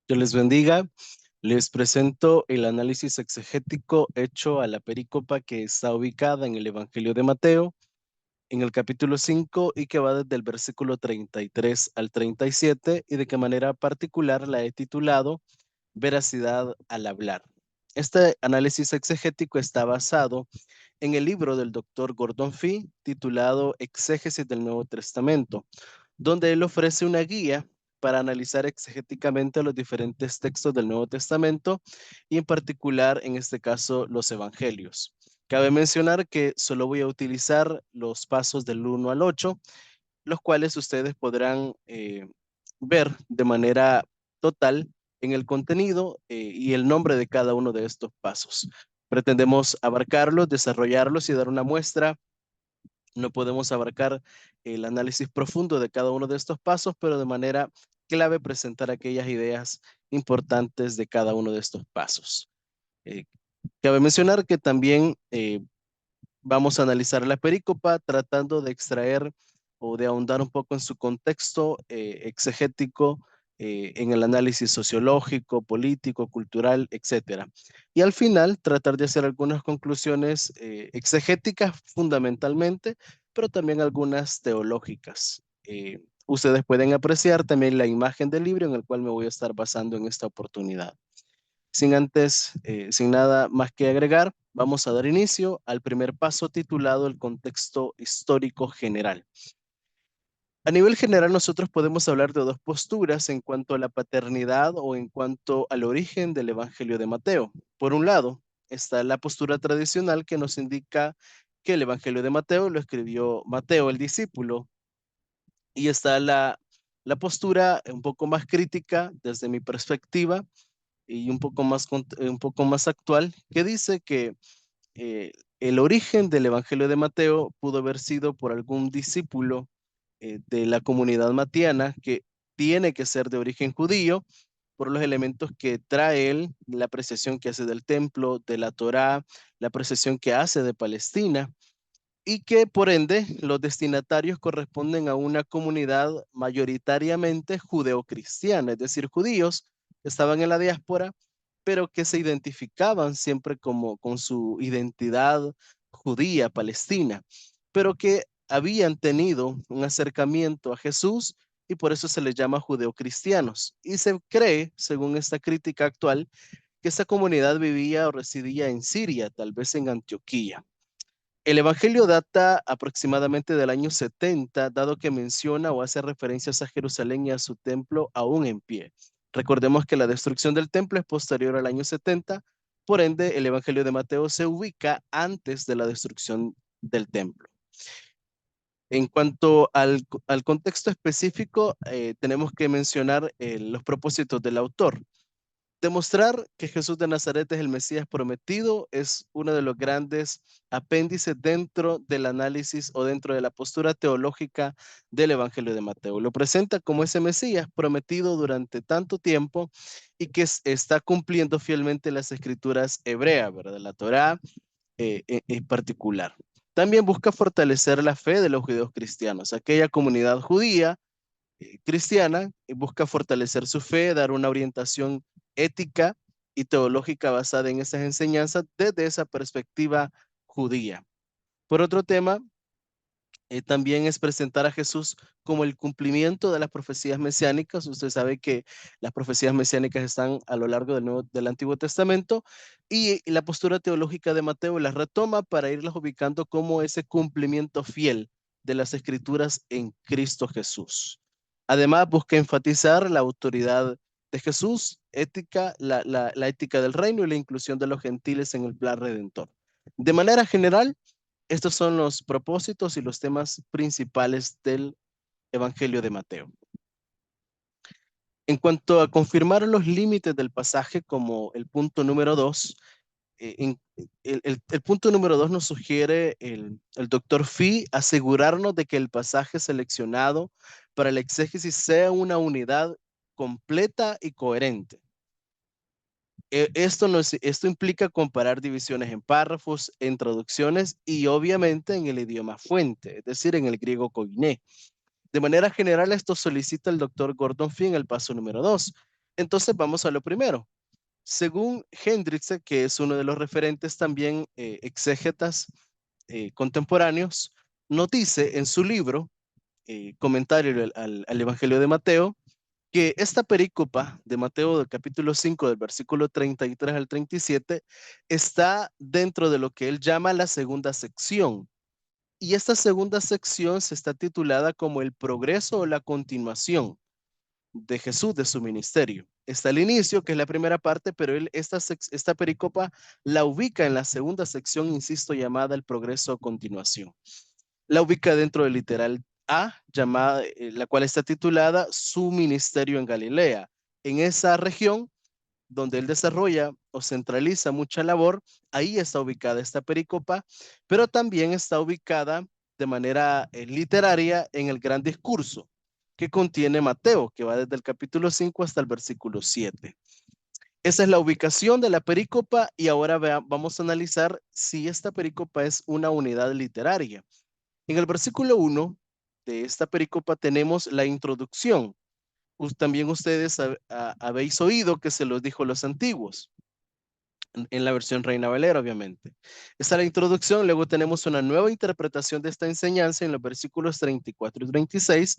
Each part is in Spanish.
Dios les bendiga. Les presento el análisis exegético hecho a la perícopa que está ubicada en el Evangelio de Mateo, en el capítulo 5 y que va desde el versículo 33 al 37 y de qué manera particular la he titulado Veracidad al hablar. Este análisis exegético está basado en el libro del doctor Gordon Fee titulado Exégesis del Nuevo Testamento, donde él ofrece una guía para analizar exegéticamente los diferentes textos del Nuevo Testamento y en particular, en este caso, los evangelios. Cabe mencionar que solo voy a utilizar los pasos del 1 al 8, los cuales ustedes podrán ver de manera total en el contenido y el nombre de cada uno de estos pasos. Pretendemos abarcarlos, desarrollarlos y dar una muestra. No podemos abarcar el análisis profundo de cada uno de estos pasos, pero de manera clave presentar aquellas ideas importantes de cada uno de estos pasos. Eh, Cabe mencionar que también vamos a analizar la perícopa tratando de extraer o de ahondar un poco en su contexto exegético, en el análisis sociológico, político, cultural, etcétera. Y al final tratar de hacer algunas conclusiones exegéticas fundamentalmente, pero también algunas teológicas. Ustedes pueden apreciar también la imagen del libro en el cual me voy a estar basando en esta oportunidad. Sin nada más que agregar, vamos a dar inicio al primer paso titulado El contexto histórico general. A nivel general, nosotros podemos hablar de dos posturas en cuanto a la paternidad o en cuanto al origen del Evangelio de Mateo. Por un lado, está la postura tradicional que nos indica que el Evangelio de Mateo lo escribió Mateo, el discípulo, y está la postura un poco más crítica desde mi perspectiva y un poco más actual, que dice que eh, el origen del Evangelio de Mateo pudo haber sido por algún discípulo de la comunidad matiana que tiene que ser de origen judío por los elementos que trae él, la apreciación que hace del templo, de la Torá, la apreciación que hace de Palestina, y que por ende los destinatarios corresponden a una comunidad mayoritariamente judeocristiana, es decir, judíos que estaban en la diáspora, pero que se identificaban siempre como con su identidad judía, palestina, pero que habían tenido un acercamiento a Jesús y por eso se les llama judeocristianos. Y se cree, según esta crítica actual, que esta comunidad vivía o residía en Siria, tal vez en Antioquía. El Evangelio data aproximadamente del año 70, dado que menciona o hace referencias a Jerusalén y a su templo aún en pie. Recordemos que la destrucción del templo es posterior al año 70, por ende el Evangelio de Mateo se ubica antes de la destrucción del templo. En cuanto al contexto específico, tenemos que mencionar los propósitos del autor. Demostrar que Jesús de Nazaret es el Mesías prometido es uno de los grandes apéndices dentro del análisis o dentro de la postura teológica del Evangelio de Mateo. Lo presenta como ese Mesías prometido durante tanto tiempo y que está cumpliendo fielmente las escrituras hebreas, ¿verdad? La Torá en particular. También busca fortalecer la fe de los judíos cristianos, aquella comunidad judía cristiana busca fortalecer su fe, dar una orientación ética y teológica basada en esas enseñanzas desde esa perspectiva judía. Por otro tema, también es presentar a Jesús como el cumplimiento de las profecías mesiánicas. Usted sabe que las profecías mesiánicas están a lo largo del Antiguo Testamento y la postura teológica de Mateo las retoma para irlas ubicando como ese cumplimiento fiel de las escrituras en Cristo Jesús. Además, busca enfatizar la autoridad de Jesús, la ética del reino y la inclusión de los gentiles en el plan redentor. De manera general, estos son los propósitos y los temas principales del Evangelio de Mateo. En cuanto a confirmar los límites del pasaje como el punto número 2, el punto número 2 nos sugiere el doctor Fee asegurarnos de que el pasaje seleccionado para el exégesis sea una unidad completa y coherente. Esto implica comparar divisiones en párrafos, en traducciones y obviamente en el idioma fuente, es decir, en el griego koiné. De manera general, esto solicita el doctor Gordon Fee en el paso número 2. Entonces vamos a lo primero. Según Hendrikse, que es uno de los referentes también exégetas contemporáneos, nos dice en su libro, Comentario al Evangelio de Mateo, que esta perícopa de Mateo del capítulo 5 del versículo 33 al 37 está dentro de lo que él llama la segunda sección. Y esta segunda sección se está titulada como el progreso o la continuación de Jesús, de su ministerio. Está el inicio, que es la primera parte, pero él esta pericopa la ubica en la segunda sección, insisto, llamada el progreso o continuación. La ubica dentro del literal A, llamada, la cual está titulada Su ministerio en Galilea. En esa región donde él desarrolla o centraliza mucha labor, ahí está ubicada esta pericopa, pero también está ubicada de manera literaria en el gran discurso que contiene Mateo, que va desde el capítulo 5 hasta el versículo 7. Esa es la ubicación de la pericopa y ahora vamos a analizar si esta pericopa es una unidad literaria. En el versículo 1 de esta pericopa tenemos la introducción. También ustedes habéis oído que se los dijo los antiguos, en la versión Reina Valera, obviamente. Esta es la introducción, luego tenemos una nueva interpretación de esta enseñanza en los versículos 34 y 36,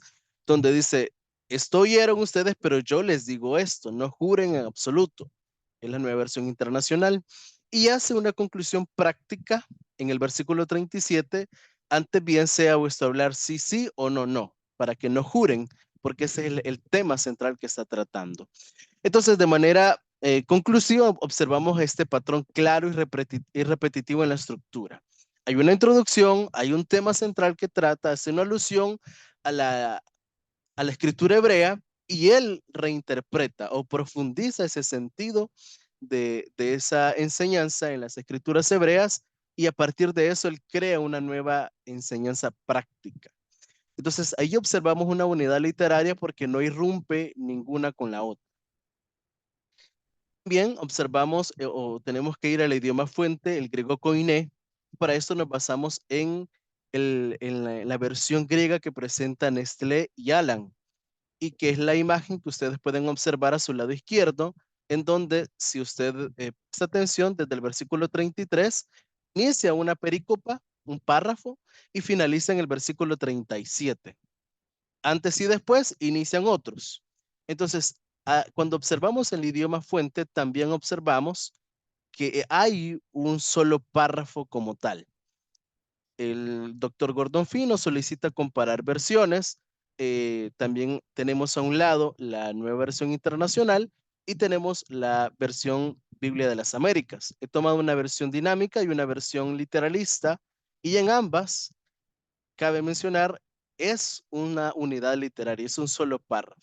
donde dice, esto oyeron ustedes, pero yo les digo esto, no juren en absoluto. Es la nueva versión internacional. Y hace una conclusión práctica en el versículo 37, antes bien sea vuestro hablar sí, sí o no, no, para que no juren, porque ese es el tema central que está tratando. Entonces, de manera conclusiva, observamos este patrón claro y repetitivo en la estructura. Hay una introducción, hay un tema central que trata, hace una alusión a la escritura hebrea y él reinterpreta o profundiza ese sentido de esa enseñanza en las escrituras hebreas y a partir de eso él crea una nueva enseñanza práctica. Entonces ahí observamos una unidad literaria porque no irrumpe ninguna con la otra. Bien, observamos o tenemos que ir al idioma fuente, el griego koiné. Para esto nos basamos en la versión griega que presenta Nestlé y Alan, y que es la imagen que ustedes pueden observar a su lado izquierdo, en donde, si usted presta atención, desde el versículo 33, inicia una pericopa, un párrafo, y finaliza en el versículo 37. Antes y después inician otros. Entonces, cuando observamos el idioma fuente, también observamos que hay un solo párrafo como tal. El doctor Gordon Fee nos solicita comparar versiones. También tenemos a un lado la nueva versión internacional y tenemos la versión Biblia de las Américas. He tomado una versión dinámica y una versión literalista y en ambas cabe mencionar, es una unidad literaria, es un solo párrafo.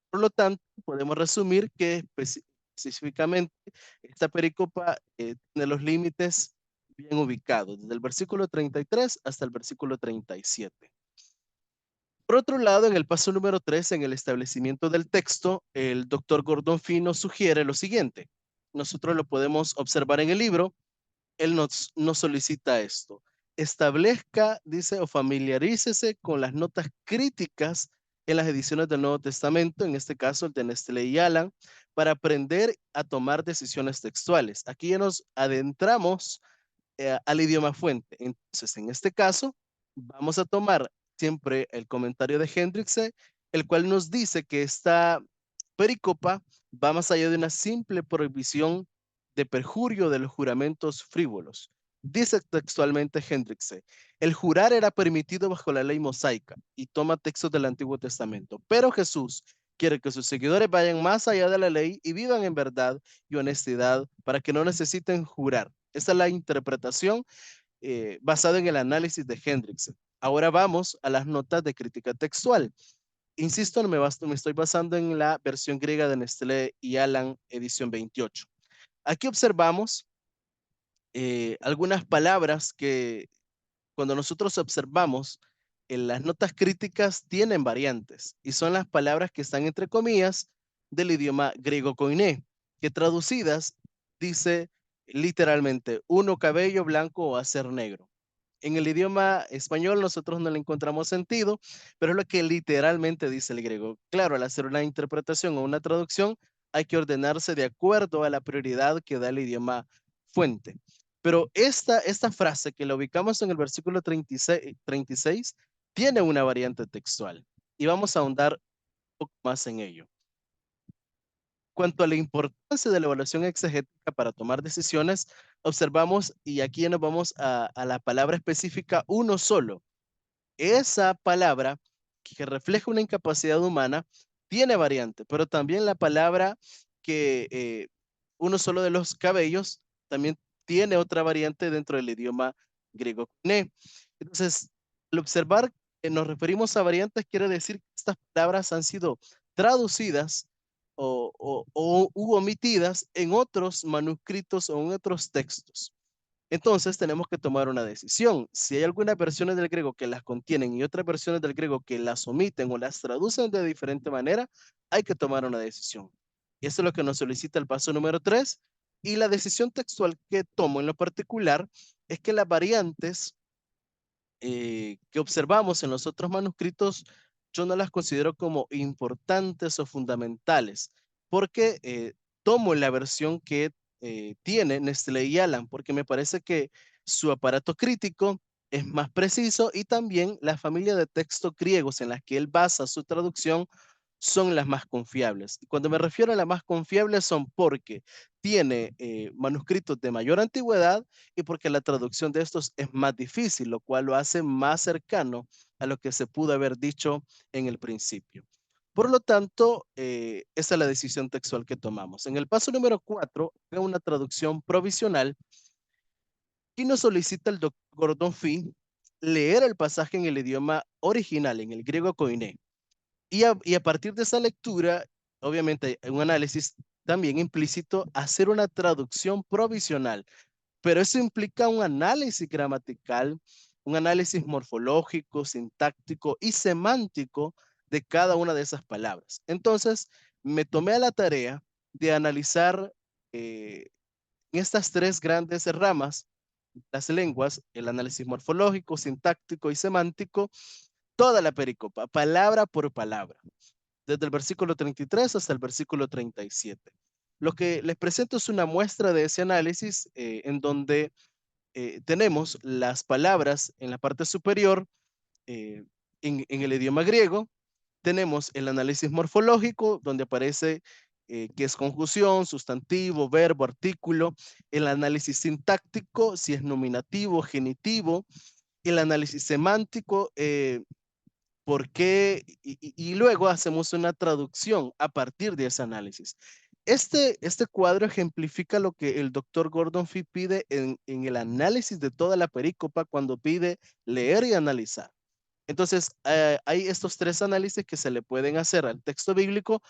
Por lo tanto, podemos resumir que específicamente esta pericopa tiene los límites bien ubicados, desde el versículo 33 hasta el versículo 37. Por otro lado, en el paso número 3, en el establecimiento del texto, el doctor Gordon Fee nos sugiere lo siguiente. Nosotros lo podemos observar en el libro, él nos solicita esto. Establezca, dice, o familiarícese con las notas críticas en las ediciones del Nuevo Testamento, en este caso el de Nestlé y Alan, para aprender a tomar decisiones textuales. Aquí ya nos adentramos al idioma fuente. Entonces, en este caso, vamos a tomar siempre el comentario de Hendrikse, el cual nos dice que esta pericopa va más allá de una simple prohibición de perjurio de los juramentos frívolos. Dice textualmente Hendrikse, el jurar era permitido bajo la ley mosaica y toma textos del Antiguo Testamento, pero Jesús quiere que sus seguidores vayan más allá de la ley y vivan en verdad y honestidad para que no necesiten jurar. Esta es la interpretación basada en el análisis de Hendrikse. Ahora vamos a las notas de crítica textual. Insisto, me estoy basando en la versión griega de Nestlé y Alan, edición 28. Aquí observamos algunas palabras que cuando nosotros observamos en las notas críticas tienen variantes y son las palabras que están entre comillas del idioma griego koiné, que traducidas dice literalmente uno cabello blanco o hacer negro. En el idioma español nosotros no le encontramos sentido, pero es lo que literalmente dice el griego. Claro, al hacer una interpretación o una traducción, hay que ordenarse de acuerdo a la prioridad que da el idioma fuente. Pero esta frase que la ubicamos en el versículo 36 tiene una variante textual y vamos a ahondar un poco más en ello. Cuanto a la importancia de la evaluación exegética para tomar decisiones, observamos, y aquí ya nos vamos a la palabra específica uno solo. Esa palabra que refleja una incapacidad humana tiene variante, pero también la palabra que uno solo de los cabellos también tiene otra variante dentro del idioma griego. Entonces, al observar que nos referimos a variantes, quiere decir que estas palabras han sido traducidas u omitidas en otros manuscritos o en otros textos. Entonces tenemos que tomar una decisión. Si hay algunas versiones del griego que las contienen y otras versiones del griego que las omiten o las traducen de diferente manera, hay que tomar una decisión. Y eso es lo que nos solicita el paso número 3. Y la decisión textual que tomo en lo particular es que las variantes que observamos en los otros manuscritos, yo no las considero como importantes o fundamentales, porque tomo la versión que tiene Nestlé y Alan, porque me parece que su aparato crítico es más preciso y también la familia de textos griegos en las que él basa su traducción son las más confiables. Y cuando me refiero a las más confiables son porque tiene manuscritos de mayor antigüedad y porque la traducción de estos es más difícil, lo cual lo hace más cercano a lo que se pudo haber dicho en el principio. Por lo tanto, esa es la decisión textual que tomamos. En el paso número 4, haga una traducción provisional y nos solicita el doctor Gordon Fee leer el pasaje en el idioma original, en el griego koiné. Y a partir de esa lectura, obviamente, un análisis también implícito, hacer una traducción provisional, pero eso implica un análisis gramatical, un análisis morfológico, sintáctico y semántico de cada una de esas palabras. Entonces, me tomé a la tarea de analizar estas tres grandes ramas, las lenguas, el análisis morfológico, sintáctico y semántico, toda la pericopa, palabra por palabra desde el versículo 33 hasta el versículo 37. Lo que les presento es una muestra de ese análisis en donde tenemos las palabras en la parte superior en el idioma griego, tenemos el análisis morfológico donde aparece qué es conjunción, sustantivo, verbo, artículo, el análisis sintáctico, si es nominativo, genitivo, el análisis semántico, por qué, y luego hacemos una traducción a partir de ese análisis. Este cuadro ejemplifica lo que el doctor Gordon Fee pide en el análisis de toda la perícopa cuando pide leer y analizar. Entonces, hay estos tres análisis que se le pueden hacer al texto bíblico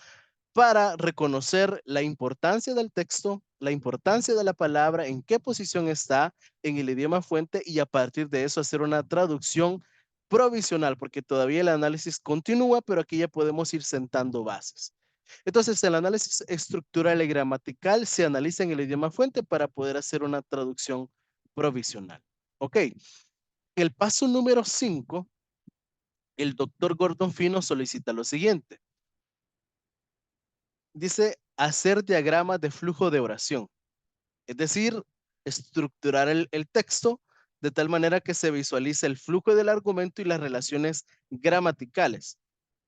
para reconocer la importancia del texto, la importancia de la palabra, en qué posición está en el idioma fuente y a partir de eso hacer una traducción provisional, porque todavía el análisis continúa, pero aquí ya podemos ir sentando bases. Entonces, el análisis estructural y gramatical se analiza en el idioma fuente para poder hacer una traducción provisional. Ok, en el paso número 5, el doctor Gordon Fee solicita lo siguiente. Dice hacer diagramas de flujo de oración, es decir, estructurar el texto de tal manera que se visualice el flujo del argumento y las relaciones gramaticales,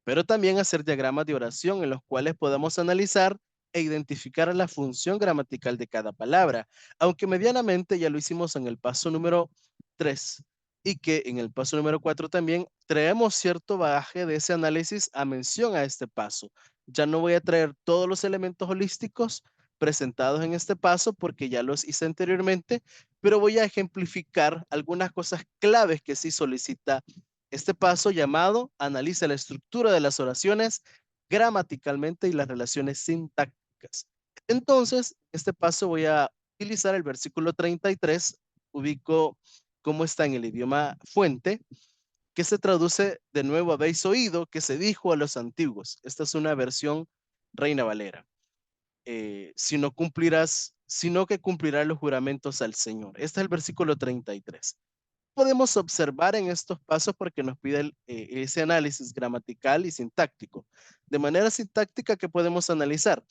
pero también hacer diagramas de oración en los cuales podamos analizar e identificar la función gramatical de cada palabra, aunque medianamente ya lo hicimos en el paso número 3 y que en el paso número 4 también traemos cierto bagaje de ese análisis a mención a este paso. Ya no voy a traer todos los elementos holísticos presentados en este paso porque ya los hice anteriormente, pero voy a ejemplificar algunas cosas claves que sí solicita este paso llamado analiza la estructura de las oraciones gramaticalmente y las relaciones sintácticas. Entonces, este paso voy a utilizar el versículo 33, ubico cómo está en el idioma fuente, que se traduce de nuevo habéis oído que se dijo a los antiguos. Esta es una versión Reina Valera. Si no cumplirás, sino que cumplirás los juramentos al Señor. Este es el versículo 33. Podemos observar en estos pasos porque nos pide ese análisis gramatical y sintáctico. De manera sintáctica, ¿qué podemos analizar?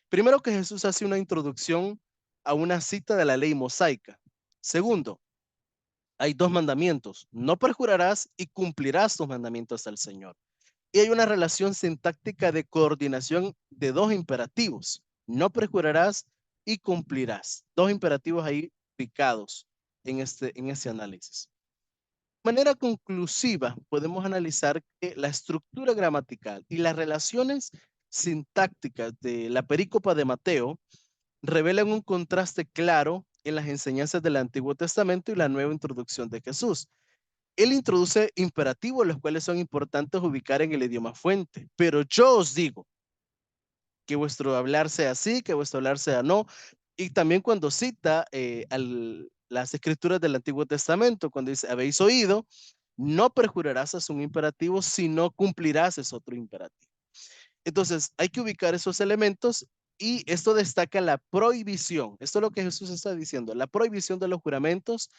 Primero que Jesús hace una introducción a una cita de la ley mosaica. Segundo, hay dos mandamientos, no perjurarás y cumplirás tus mandamientos al Señor. Y hay una relación sintáctica de coordinación de dos imperativos, no perjurarás y cumplirás. Dos imperativos ahí picados en este análisis. De manera conclusiva, podemos analizar que la estructura gramatical y las relaciones sintácticas de la perícopa de Mateo revelan un contraste claro en las enseñanzas del Antiguo Testamento y la nueva introducción de Jesús. Él introduce imperativos, los cuales son importantes ubicar en el idioma fuente. Pero yo os digo que vuestro hablar sea así, que vuestro hablar sea no. Y también cuando cita las escrituras del Antiguo Testamento, cuando dice, habéis oído, no perjurarás es un imperativo, sino cumplirás es otro imperativo. Entonces, hay que ubicar esos elementos y esto destaca la prohibición. Esto es lo que Jesús está diciendo, la prohibición de los juramentos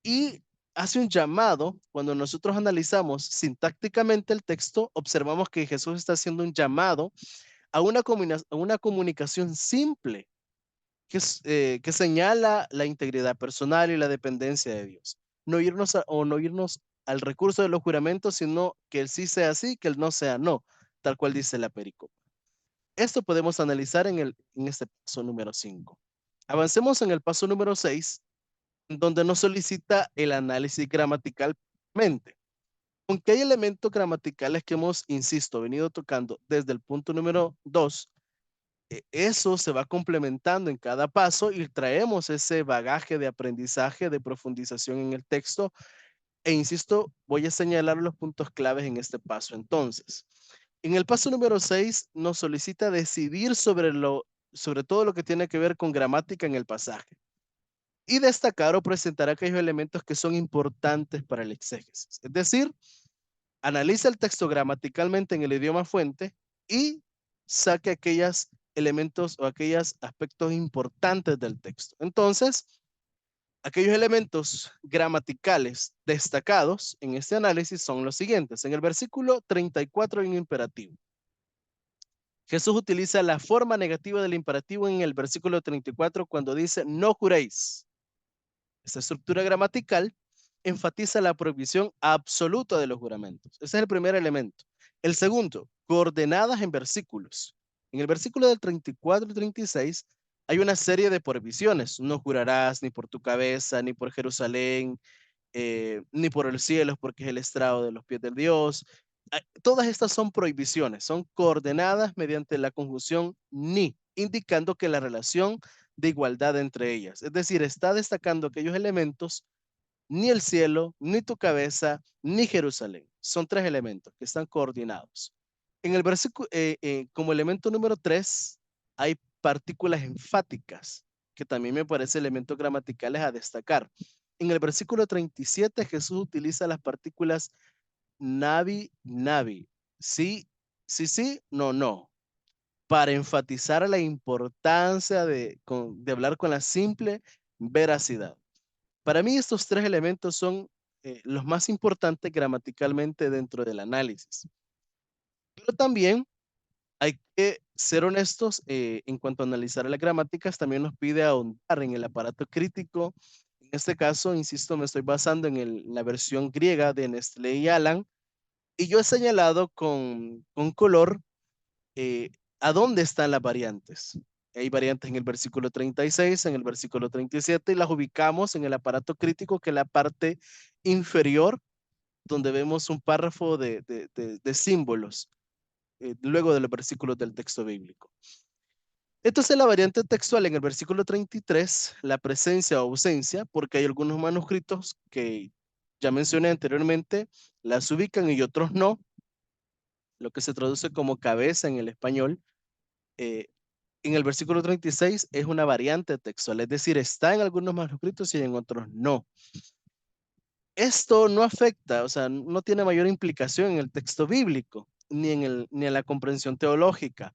y hace un llamado. Cuando nosotros analizamos sintácticamente el texto, observamos que Jesús está haciendo un llamado a una comunicación simple que señala la integridad personal y la dependencia de Dios. No irnos al recurso de los juramentos, sino que el sí sea sí, que el no sea no, tal cual dice la pericopa. Esto podemos analizar en este paso número 5. Avancemos en el paso número 6, donde nos solicita el análisis gramaticalmente. Aunque hay elementos gramaticales que hemos, insisto, venido tocando desde el punto número 2, eso se va complementando en cada paso y traemos ese bagaje de aprendizaje, de profundización en el texto. E insisto, voy a señalar los puntos claves en este paso. Entonces, en el paso número 6 nos solicita decidir sobre todo lo que tiene que ver con gramática en el pasaje y destacar o presentar aquellos elementos que son importantes para el exégesis. Es decir, analiza el texto gramaticalmente en el idioma fuente y saque aquellos elementos o aquellos aspectos importantes del texto. Entonces, aquellos elementos gramaticales destacados en este análisis son los siguientes. En el versículo 34 hay un imperativo. Jesús utiliza la forma negativa del imperativo en el versículo 34 cuando dice no juréis. Esta estructura gramatical enfatiza la prohibición absoluta de los juramentos. Ese es el primer elemento. El segundo, coordenadas en versículos. En el versículo del 34 y 36 hay una serie de prohibiciones. No jurarás ni por tu cabeza, ni por Jerusalén, ni por el cielo, porque es el estrado de los pies del Dios. Todas estas son prohibiciones, son coordenadas mediante la conjunción ni, indicando que la relación de igualdad entre ellas. Es decir, está destacando aquellos elementos, ni el cielo, ni tu cabeza, ni Jerusalén. Son tres elementos que están coordinados. En el versículo, como elemento número 3, hay partículas enfáticas, que también me parece elementos gramaticales a destacar. En el versículo 37, Jesús utiliza las partículas navi, navi. Sí, sí, sí, no, no. Para enfatizar la importancia de hablar con la simple veracidad. Para mí estos tres elementos son los más importantes gramaticalmente dentro del análisis. Pero también hay que ser honestos en cuanto a analizar las gramáticas, también nos pide ahondar en el aparato crítico. En este caso, insisto, me estoy basando en la versión griega de Nestlé y Alan, y yo he señalado con color eh, a dónde están las variantes. Hay variantes en el versículo 36, en el versículo 37, y las ubicamos en el aparato crítico, que es la parte inferior, donde vemos un párrafo de símbolos, luego de los versículos del texto bíblico. Entonces la variante textual en el versículo 33, la presencia o ausencia, porque hay algunos manuscritos que ya mencioné anteriormente, las ubican y otros no, lo que se traduce como cabeza en el español. eh, en el versículo 36 es una variante textual, es decir, está en algunos manuscritos y en otros no. Esto no afecta, o sea, no tiene mayor implicación en el texto bíblico, ni en la comprensión teológica.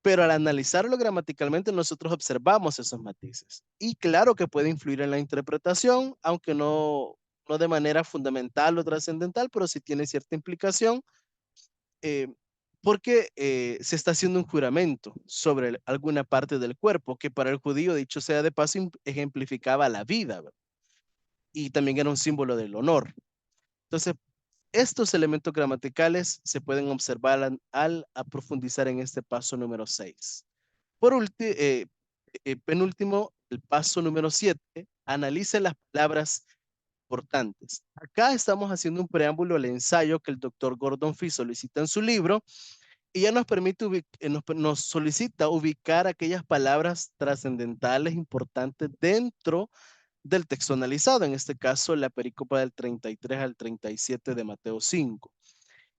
Pero al analizarlo gramaticalmente, nosotros observamos esos matices. Y claro que puede influir en la interpretación, aunque no de manera fundamental o trascendental, pero sí tiene cierta implicación. Eh, porque se está haciendo un juramento sobre alguna parte del cuerpo, que para el judío, dicho sea de paso, ejemplificaba la vida, ¿verdad? Y también era un símbolo del honor. Entonces, estos elementos gramaticales se pueden observar al profundizar en este paso número 6. Por último, penúltimo, el paso número 7, analice las palabras importantes. Acá estamos haciendo un preámbulo al ensayo que el doctor Gordon Fee solicita en su libro y ya nos permite, nos solicita ubicar aquellas palabras trascendentales importantes dentro del texto analizado, en este caso la perícopa del 33 al 37 de Mateo 5.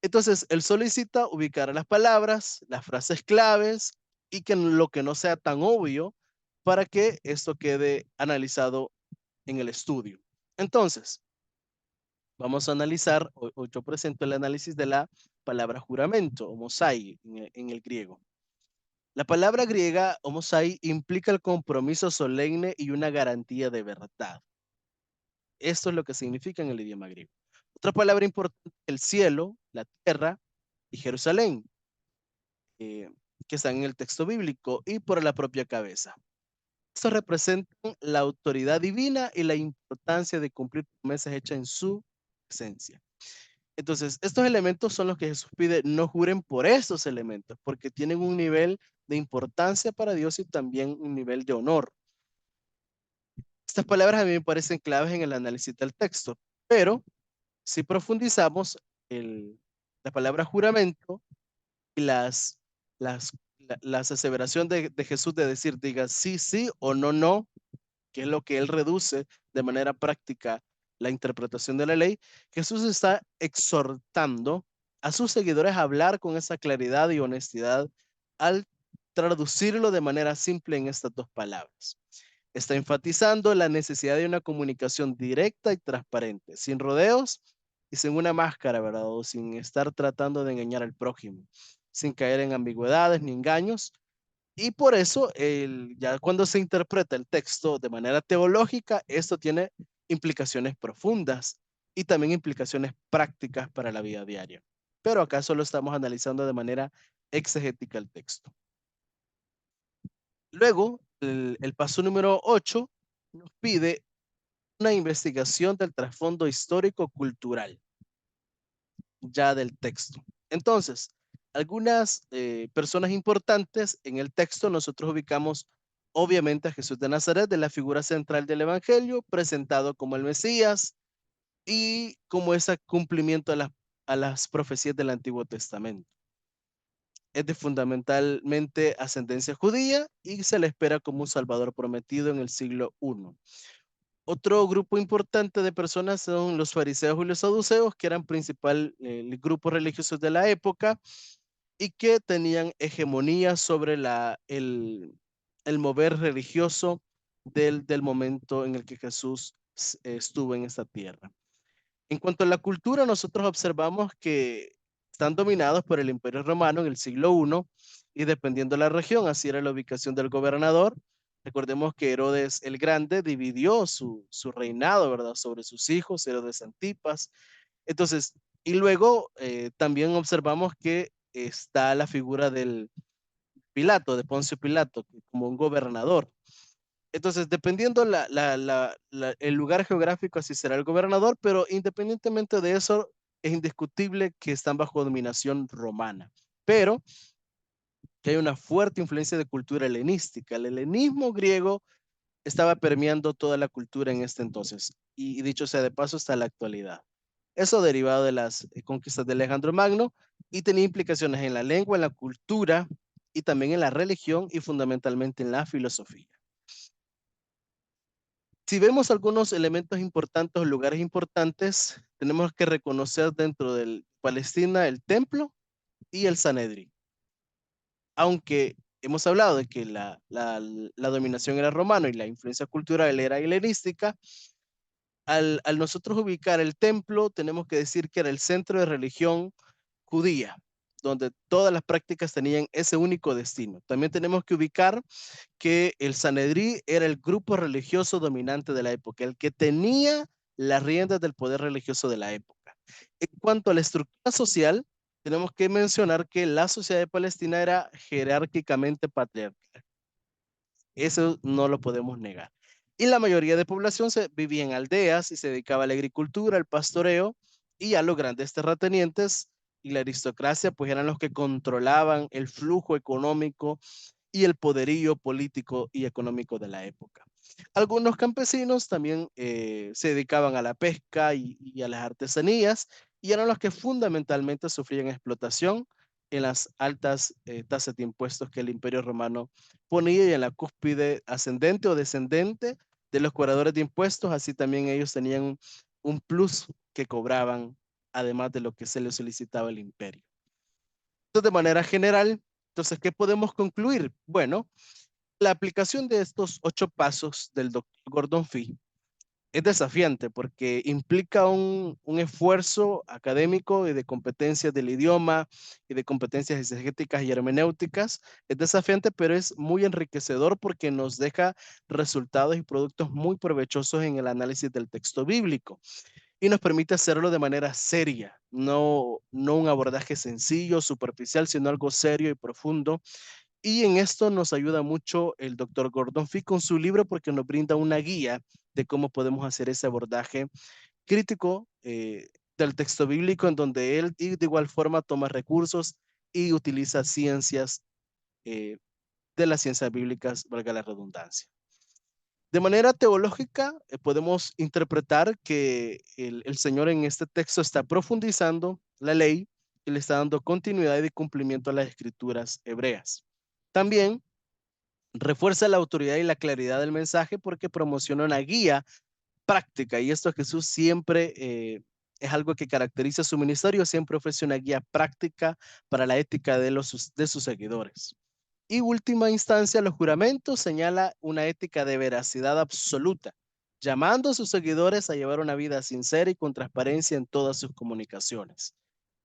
Entonces, él solicita ubicar las palabras, las frases claves y que lo que no sea tan obvio para que esto quede analizado en el estudio. Entonces, vamos a analizar, o yo presento el análisis de la palabra juramento, homosai, en el griego. La palabra griega homosai implica el compromiso solemne y una garantía de verdad. Esto es lo que significa en el idioma griego. Otra palabra importante, el cielo, la tierra y Jerusalén, eh, que están en el texto bíblico y por la propia cabeza. Estos representan la autoridad divina y la importancia de cumplir promesas hechas en su esencia. Entonces, estos elementos son los que Jesús pide, no juren por estos elementos, porque tienen un nivel de importancia para Dios y también un nivel de honor. Estas palabras a mí me parecen claves en el análisis del texto, pero si profundizamos, la palabra juramento y las aseveraciones de Jesús de decir, diga sí, sí o no, no, que es lo que él reduce de manera práctica la interpretación de la ley, Jesús está exhortando a sus seguidores a hablar con esa claridad y honestidad al traducirlo de manera simple en estas dos palabras. Está enfatizando la necesidad de una comunicación directa y transparente, sin rodeos y sin una máscara, ¿verdad? O sin estar tratando de engañar al prójimo, sin caer en ambigüedades ni engaños. Y por eso, ya cuando se interpreta el texto de manera teológica, esto tiene implicaciones profundas y también implicaciones prácticas para la vida diaria. Pero acá solo estamos analizando de manera exegética el texto. Luego, el paso número 8 nos pide una investigación del trasfondo histórico-cultural ya del texto. Entonces, algunas personas importantes en el texto nosotros ubicamos obviamente a Jesús de Nazaret, de la figura central del Evangelio, presentado como el Mesías y como ese cumplimiento a las profecías del Antiguo Testamento. Es de fundamentalmente ascendencia judía y se le espera como un Salvador prometido en el siglo I. Otro grupo importante de personas son los fariseos y los saduceos, que eran principal grupos religiosos de la época y que tenían hegemonía sobre el mover religioso del momento en el que Jesús estuvo en esta tierra. En cuanto a la cultura, nosotros observamos que están dominados por el Imperio Romano en el siglo I y dependiendo de la región, así era la ubicación del gobernador. Recordemos que Herodes el Grande dividió su reinado, ¿verdad?, sobre sus hijos, Herodes Antipas. Entonces, y luego también observamos que está la figura del Pilato, de Poncio Pilato, como un gobernador. Entonces, dependiendo el lugar geográfico, así será el gobernador, pero independientemente de eso, es indiscutible que están bajo dominación romana. Pero que hay una fuerte influencia de cultura helenística. El helenismo griego estaba permeando toda la cultura en este entonces, y dicho sea de paso, hasta la actualidad. Eso derivado de las conquistas de Alejandro Magno y tenía implicaciones en la lengua, en la cultura y también en la religión y fundamentalmente en la filosofía. Si vemos algunos elementos importantes o lugares importantes, tenemos que reconocer dentro de Palestina el templo y el Sanedrín. Aunque hemos hablado de que la dominación era romana y la influencia cultural era helenística, al nosotros ubicar el templo, tenemos que decir que era el centro de religión judía, donde todas las prácticas tenían ese único destino. También tenemos que ubicar que el Sanedrí era el grupo religioso dominante de la época, el que tenía las riendas del poder religioso de la época. En cuanto a la estructura social, tenemos que mencionar que la sociedad de Palestina era jerárquicamente patriarcal. Eso no lo podemos negar. Y la mayoría de población vivía en aldeas y se dedicaba a la agricultura, al pastoreo y a los grandes terratenientes y la aristocracia, pues eran los que controlaban el flujo económico y el poderío político y económico de la época. Algunos campesinos también se dedicaban a la pesca y a las artesanías y eran los que fundamentalmente sufrían explotación en las altas tasas de impuestos que el Imperio Romano ponía y en la cúspide ascendente o descendente de los cobradores de impuestos, así también ellos tenían un plus que cobraban además de lo que se les solicitaba el imperio. Entonces, de manera general, entonces, ¿qué podemos concluir? Bueno, la aplicación de estos 8 pasos del doctor Gordon Fee es desafiante porque implica un esfuerzo académico y de competencias del idioma y de competencias exegéticas y hermenéuticas. Es desafiante, pero es muy enriquecedor porque nos deja resultados y productos muy provechosos en el análisis del texto bíblico y nos permite hacerlo de manera seria, no un abordaje sencillo, superficial, sino algo serio y profundo. Y en esto nos ayuda mucho el doctor Gordon Fee con su libro porque nos brinda una guía de cómo podemos hacer ese abordaje crítico del texto bíblico en donde él de igual forma toma recursos y utiliza ciencias eh, de las ciencias bíblicas, valga la redundancia. De manera teológica, podemos interpretar que el Señor en este texto está profundizando la ley y le está dando continuidad y cumplimiento a las escrituras hebreas. También refuerza la autoridad y la claridad del mensaje porque promociona una guía práctica y esto Jesús siempre es algo que caracteriza su ministerio, siempre ofrece una guía práctica para la ética de sus seguidores. Y última instancia, los juramentos señala una ética de veracidad absoluta, llamando a sus seguidores a llevar una vida sincera y con transparencia en todas sus comunicaciones.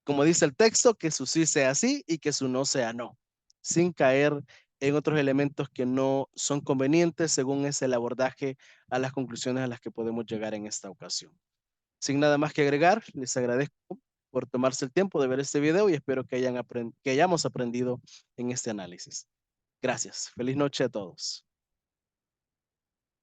Como dice el texto, que su sí sea sí y que su no sea no, sin caer en otros elementos que no son convenientes según es el abordaje a las conclusiones a las que podemos llegar en esta ocasión. Sin nada más que agregar, les agradezco por tomarse el tiempo de ver este video y espero que hayamos aprendido en este análisis. Gracias. Feliz noche a todos.